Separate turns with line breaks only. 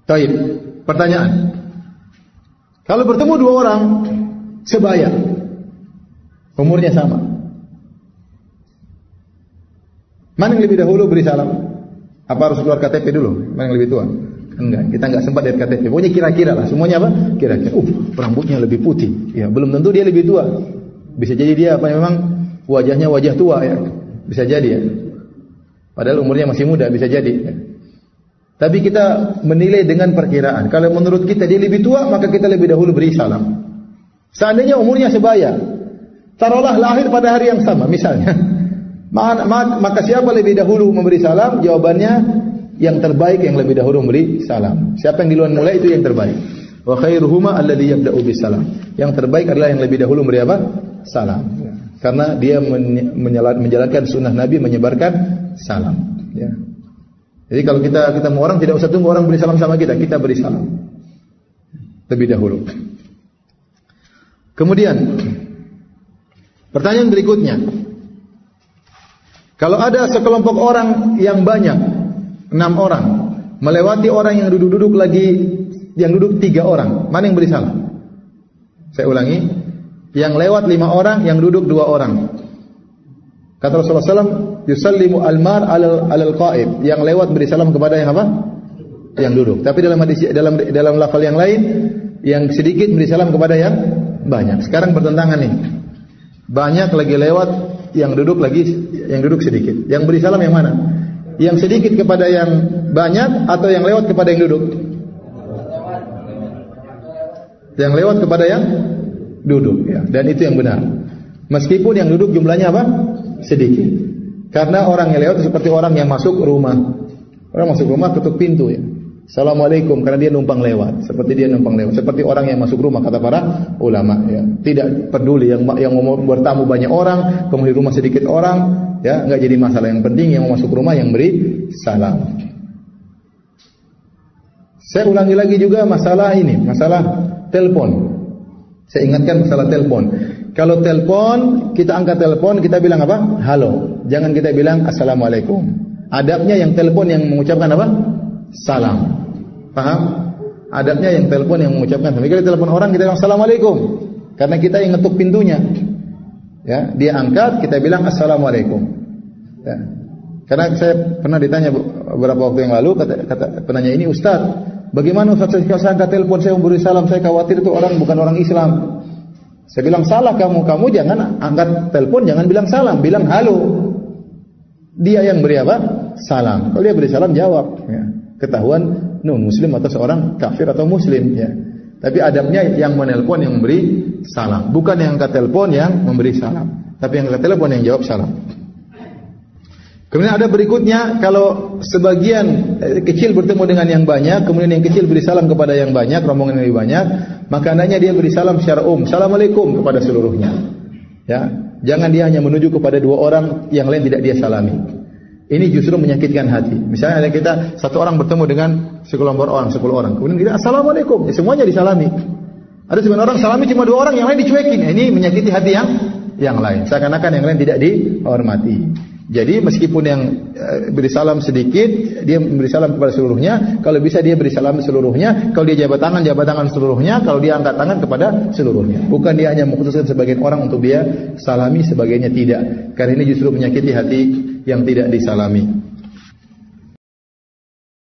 Baik, pertanyaan. Kalau bertemu dua orang sebaya, umurnya sama, mana yang lebih dahulu beri salam? Apa harus keluar KTP dulu? Mana yang lebih tua? Enggak, kita enggak sempat lihat KTP. Pokoknya kira-kira lah, semuanya apa? Kira-kira. Rambutnya lebih putih. Ya, belum tentu dia lebih tua. Bisa jadi dia memang wajahnya wajah tua ya. Bisa jadi ya. Padahal umurnya masih muda, bisa jadi. Ya. Tapi kita menilai dengan perkiraan. Kalau menurut kita dia lebih tua, maka kita lebih dahulu beri salam. Seandainya umurnya sebaya, taruhlah lahir pada hari yang sama, misalnya. Maka siapa lebih dahulu memberi salam? Jawabannya yang terbaik yang lebih dahulu memberi salam. Siapa yang duluan mulai itu yang terbaik. Wa khairuhuma alladhi yabda'u bis salam. Yang terbaik adalah yang lebih dahulu memberi apa? Salam. Karena dia menjalankan sunnah Nabi menyebarkan salam. Ya. Jadi kalau kita ketemu orang tidak usah tunggu orang beri salam sama kita beri salam lebih dahulu. Kemudian pertanyaan berikutnya, kalau ada sekelompok orang yang banyak 6 orang melewati orang yang duduk-duduk lagi, yang duduk 3 orang, mana yang beri salam? Saya ulangi, yang lewat 5 orang, yang duduk 2 orang. Kata Rasulullah SAW, yusallimu al-mar alal qa'id. Yang lewat beri salam kepada yang apa? Yang duduk. Tapi dalam lafal yang lain, yang sedikit beri salam kepada yang banyak. Sekarang bertentangan nih. Banyak lagi lewat, yang duduk sedikit. Yang beri salam yang mana? Yang sedikit kepada yang banyak atau yang lewat kepada yang duduk? Yang lewat kepada yang duduk ya. Dan itu yang benar. Meskipun yang duduk jumlahnya apa? Sedikit. Karena orang yang lewat seperti orang yang masuk rumah. Orang masuk rumah ketuk pintu ya. Assalamualaikum, karena dia numpang lewat. Seperti dia numpang lewat. Seperti orang yang masuk rumah, kata para ulama ya. Tidak peduli yang mau bertamu banyak orang, kemudian rumah sedikit orang, ya, enggak jadi masalah. Yang penting yang mau masuk rumah yang beri salam. Saya ulangi lagi juga masalah ini, masalah telepon. Saya ingatkan masalah telepon. Kalau telepon, kita angkat telepon, kita bilang apa? Halo. Jangan kita bilang assalamualaikum. Adabnya yang telepon yang mengucapkan apa? Salam. Paham? Adabnya yang telepon yang mengucapkan salam. Kalau telepon orang kita bilang assalamualaikum. Karena kita yang ngetuk pintunya. Ya, dia angkat, kita bilang assalamualaikum. Ya. Karena saya pernah ditanya beberapa waktu yang lalu, kata penanya ini, Ustaz, bagaimana Ustaz saya angkat telepon, saya memberi salam, saya khawatir itu orang bukan orang Islam. Saya bilang salah kamu jangan angkat telepon, jangan bilang salam, bilang halo. Dia yang beri apa? Salam. Kalau dia beri salam jawab. Ya. Ketahuan non Muslim atau seorang kafir atau Muslim. Ya. Tapi adabnya yang menelpon yang memberi salam, bukan yang angkat telepon yang memberi salam, tapi yang angkat telepon yang jawab salam. Kemudian ada berikutnya, kalau sebagian kecil bertemu dengan yang banyak, kemudian yang kecil beri salam kepada yang banyak, rombongan yang lebih banyak, maka hendaknya dia beri salam secara Assalamualaikum kepada seluruhnya. Ya, jangan dia hanya menuju kepada 2 orang, yang lain tidak dia salami. Ini justru menyakitkan hati. Misalnya ada kita satu orang bertemu dengan sekelompok orang, 10 orang, kemudian kita Assalamualaikum, ya, semuanya disalami. Ada 9 orang salami cuma 2 orang, yang lain dicuekin. Ini menyakiti hati yang lain. Seakan-akan yang lain tidak dihormati. Jadi meskipun yang beri salam sedikit, dia beri salam kepada seluruhnya. Kalau bisa dia beri salam seluruhnya. Kalau dia jabat tangan seluruhnya. Kalau dia angkat tangan kepada seluruhnya. Bukan dia hanya mengkhususkan sebagian orang untuk dia salami, sebagainya tidak. Karena ini justru menyakiti hati yang tidak disalami.